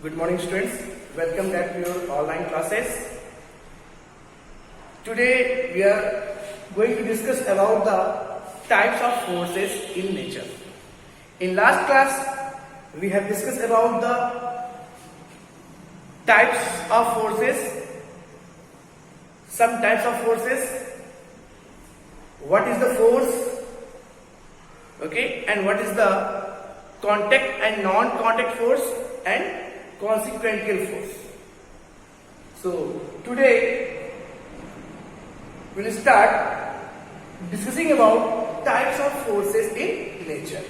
Good morning students, welcome back to your online classes. Today we are going to discuss about the types of forces in nature. In last class we have discussed about the types of forces, some types of forces, what is the force, okay, and what is the contact and non-contact force and consequential force. So today we will start discussing about types of forces in nature.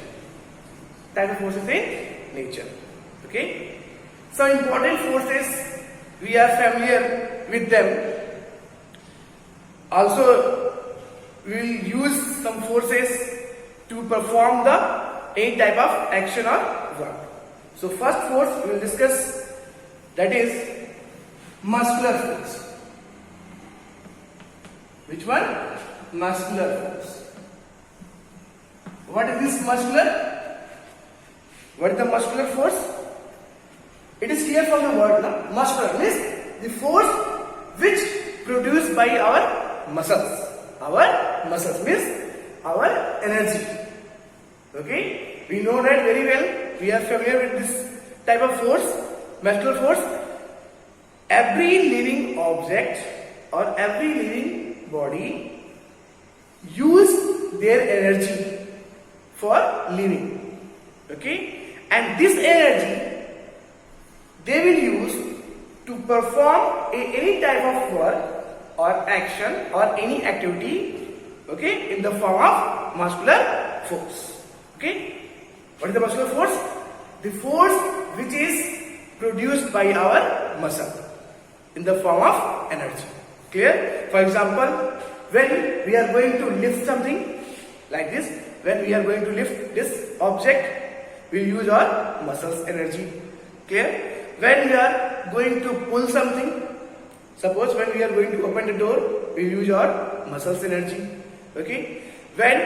Types of forces in nature. Okay. Some important forces, we are familiar with them. Also we will use some forces to perform any type of action or work. So first force we will discuss, that is muscular force. Which one? Muscular force. What is this muscular? What is the muscular force? It is clear from the word, no? Muscular means the force which produced by our muscles. Our muscles means our energy. Okay? We know that very well. We are familiar with this type of force, muscular force. Every living object or every living body use their energy for living. Okay? And this energy they will use to perform any type of work or action or any activity, okay, in the form of muscular force. Okay? What is the muscular force? The force which is produced by our muscle in the form of energy. Clear? For example, when we are going to lift something like this, when we are going to lift this object, we use our muscles energy. Clear? When we are going to pull something, suppose when we are going to open the door, we use our muscles energy. Okay? When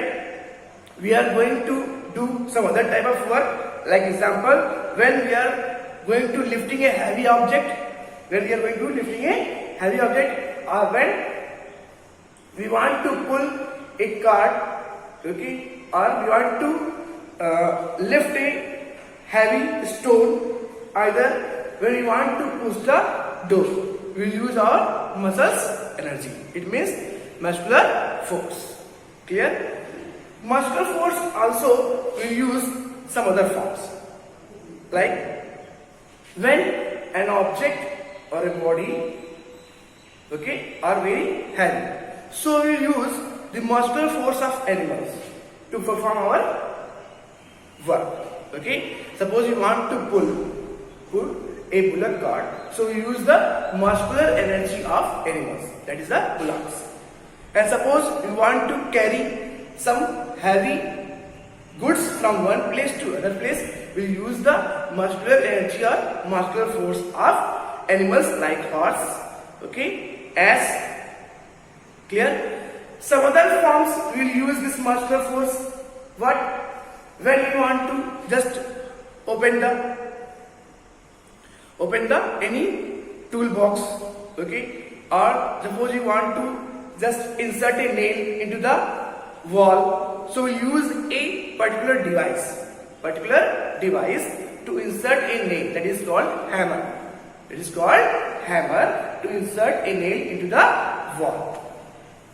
we are going to do some other type of work, like example, when we are going to lifting a heavy object, or when we want to pull a cart, okay, or we want to lift a heavy stone, either when we want to push the door, we use our muscles energy. It means muscular force. Clear? Muscular force also will use some other forms, like when an object or a body, okay, are very heavy, so we use the muscular force of animals to perform our work. Okay, suppose you want to pull a bullock cart, so we use the muscular energy of animals, that is the bullocks. And suppose we want to carry some heavy goods from one place to another place, we use the muscular energy or muscular force of animals like horse, okay, ass. Clear? Some other forms we will use this muscular force. What? When we want to just open the any toolbox, okay, or suppose you want to just insert a nail into the wall, so we use a particular device to insert a nail, that is called hammer. It is called hammer to insert a nail into the wall.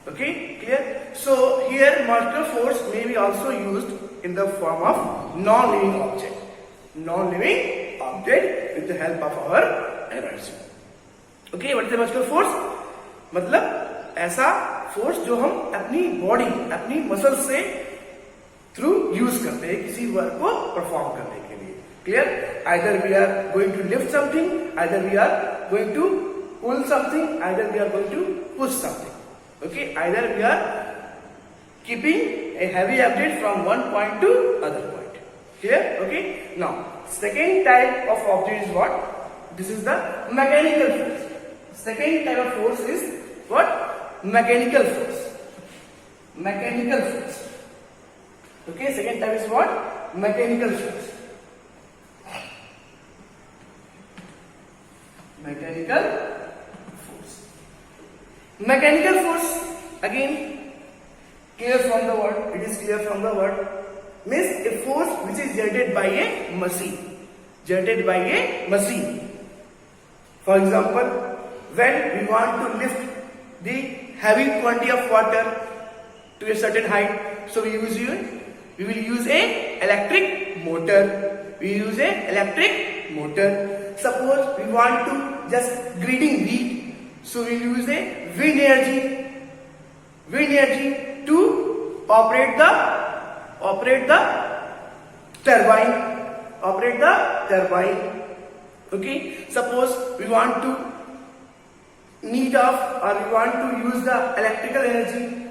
Okay, clear? So here muscular force may be also used in the form of non-living object. Non-living object with the help of our energy. Okay, what is the muscular force? मतलब ऐसा force जो हम अपनी body, अपनी muscle से through use करते हैं किसी वर्क को परफॉर्म करने के लिए. Clear? Either we are going to lift something, either we are going to pull something, either we are going to push something. Okay, either we are keeping a heavy object from one point to other point. Clear? Okay, now second type of object is what? This is the mechanical force. Second type of force is what? Mechanical force. Mechanical force. Okay, second type is what? Mechanical force. Mechanical force. Mechanical force, again, clear from the word, it is clear from the word, means a force which is generated by a machine. Generated by a machine. For example, when we want to lift the heavy quantity of water to a certain height, so we will use a electric motor. We use a electric motor. Suppose we want to just grinding wheat, so we use a wind energy to operate the turbine. Okay. Suppose we want to need of, or we want to use the electrical energy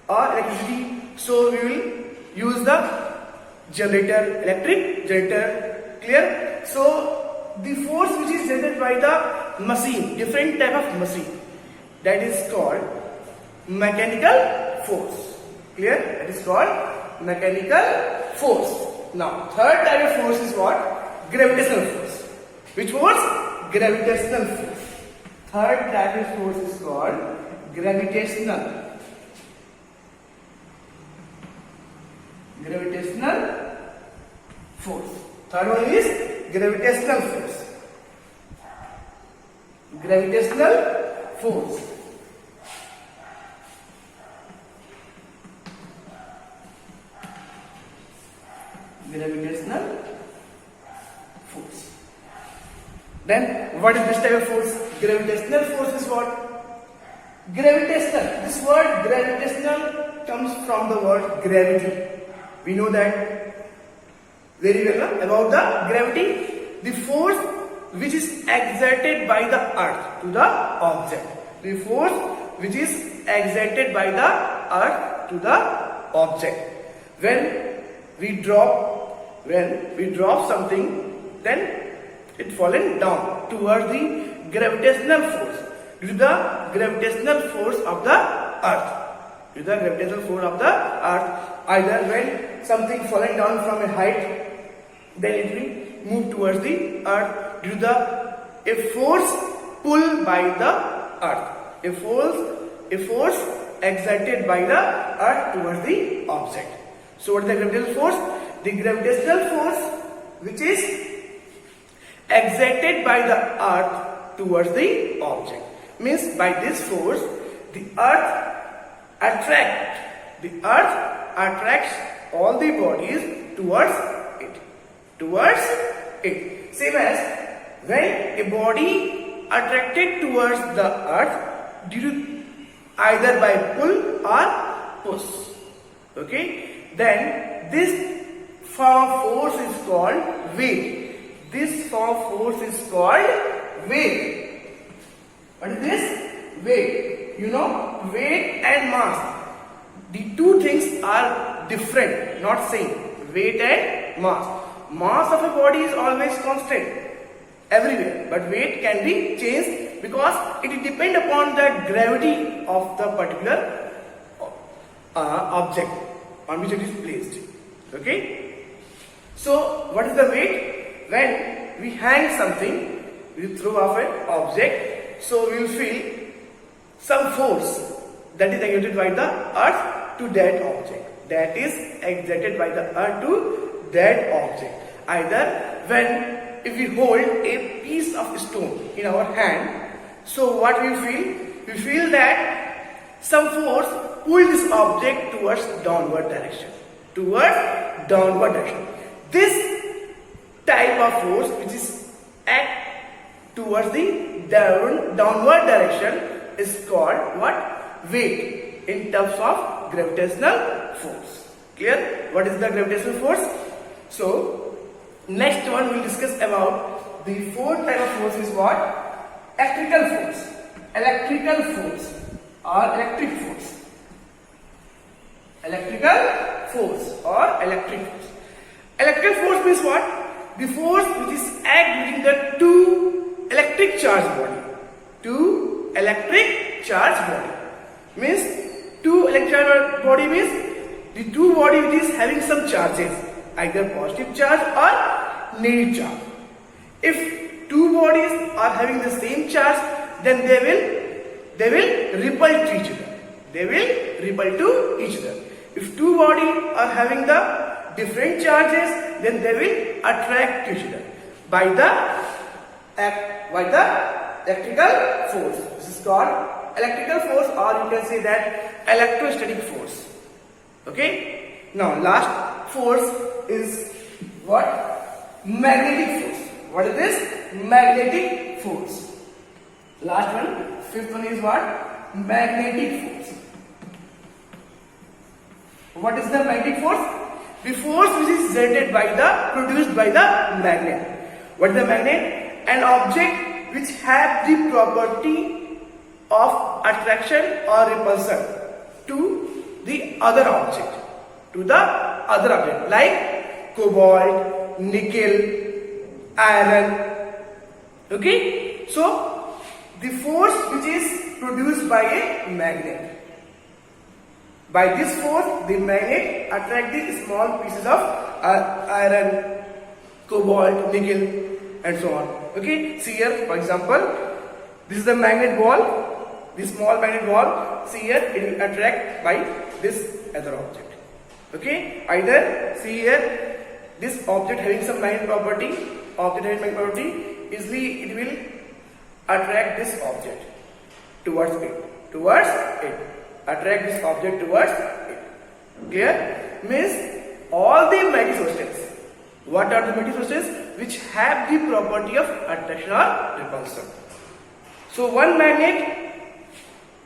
or electricity, so we will use the generator, electric generator. Clear? So the force which is generated by the machine, different type of machine, that is called mechanical force. Clear? That is called mechanical force. Now third type of force is what? Gravitational force. Which force? Gravitational force. Third type of force is called gravitational force. Third one is gravitational force. Gravitational force. Gravitational force. Then what is this type of force? Gravitational force is what? Gravitational. This word gravitational comes from the word gravity. We know that very well about the gravity. The force which is exerted by the earth to the object. The force which is exerted by the earth to the object. When we drop something, then it fallen down towards the gravitational force. Due to the gravitational force of the earth. Due to the gravitational force of the earth. Either when something fallen down from a height, then it will move towards the earth due to a force pulled by the earth. A force exerted by the earth towards the object. So what is the gravitational force? The gravitational force which is exerted by the earth towards the object. Means by this force, the earth attracts all the bodies towards it. Same as when a body attracted towards the earth due to either by pull or push. Okay. Then this form of force is called weight. This form of force is called weight. What is this? Weight. You know, weight and mass. The two things are different, not same. Weight and mass. Mass of a body is always constant everywhere, but weight can be changed because it depends upon the gravity of the particular object on which it is placed. Okay. So what is the weight? When we hang something, we throw off an object, so we will feel some force that is exerted by the earth to that object. That is exerted by the earth to that object. Either when if we hold a piece of stone in our hand, so what we feel? We feel that some force pull this object towards downward direction. This type of force which is act towards the downward direction is called what? Weight in terms of gravitational force. Clear? What is the gravitational force? So next one we will discuss about the fourth type of force is what? Electrical force. Electrical force or electric force. Electrical force or electric force. Electrical force means what? The force which is act between the two electric charge body. Two electric charge body. Means two electric charge body means the two body which is having some charges, either positive charge or negative charge. If two bodies are having the same charge, then they will repel to each other. They will repel to each other. If two bodies are having the different charges, then they will attract to each other by the electrical force. This is called electrical force, or you can say that electrostatic force. Okay. Now last force is what? Magnetic force. What is this? Magnetic force. Last one, fifth one is what? Magnetic force. What is the magnetic force? The force which is produced by the magnet. What is the magnet? An object which has the property of attraction or repulsion to the other object. Like cobalt, nickel, iron. Okay? So, the force which is produced by a magnet. By this force, the magnet attracts the small pieces of iron, cobalt, nickel, and so on. Okay, see here, for example, this is the magnet ball, this small magnet ball. See here, it will attract by this other object. Okay, either see here, this object having some magnet property, easily it will attract this object towards it. Attract this object towards it. Clear? Means all the magnetic sources. What are the magnetic sources? Which have the property of attraction or repulsion. So one magnet,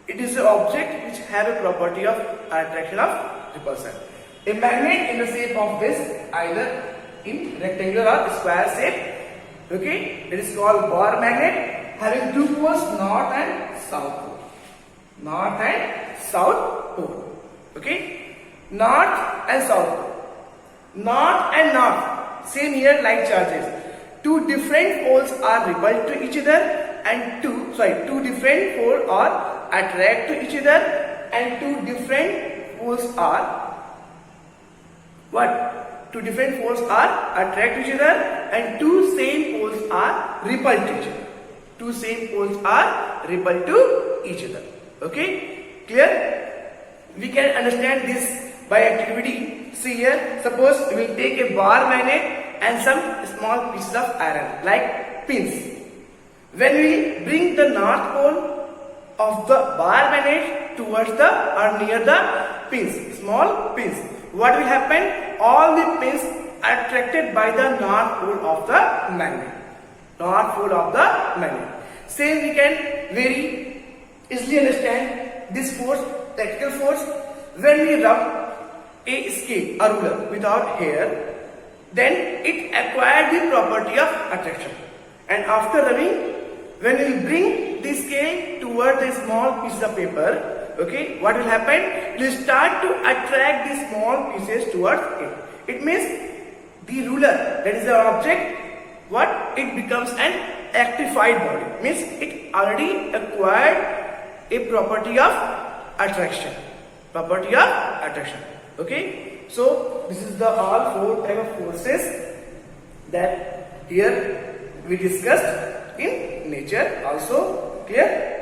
it is an object which have a property of attraction or repulsion. A magnet in the shape of this, either in rectangular or square shape. Okay, it is called bar magnet, having two poles, north and south pole. North and south pole. Okay, north and south pole. North and north, same here like charges. Two different poles are repelled to each other, and two different poles are attract to each other, and two different poles are what? Two different poles are attract to each other, and two same poles are repelled to each other. Two same poles are repelled to each other. Okay, clear? We can understand this by activity. See here, suppose we will take a bar magnet and some small pieces of iron like pins. When we bring the north pole of the bar magnet towards the or near the pins, small pins, what will happen? All the pins are attracted by the north pole of the magnet. North pole of the magnet. Same we can very easily understand this force, electrical force. When we rub a scale, a ruler without hair, then it acquired the property of attraction. And after rubbing, when we bring the scale toward the small piece of paper, okay, what will happen? It will start to attract the small pieces towards it. It means the ruler, that is the object, what? It becomes an electrified body. Means it already acquired a property of attraction. Okay. So this is the all four type of forces that here we discussed in nature also. Clear?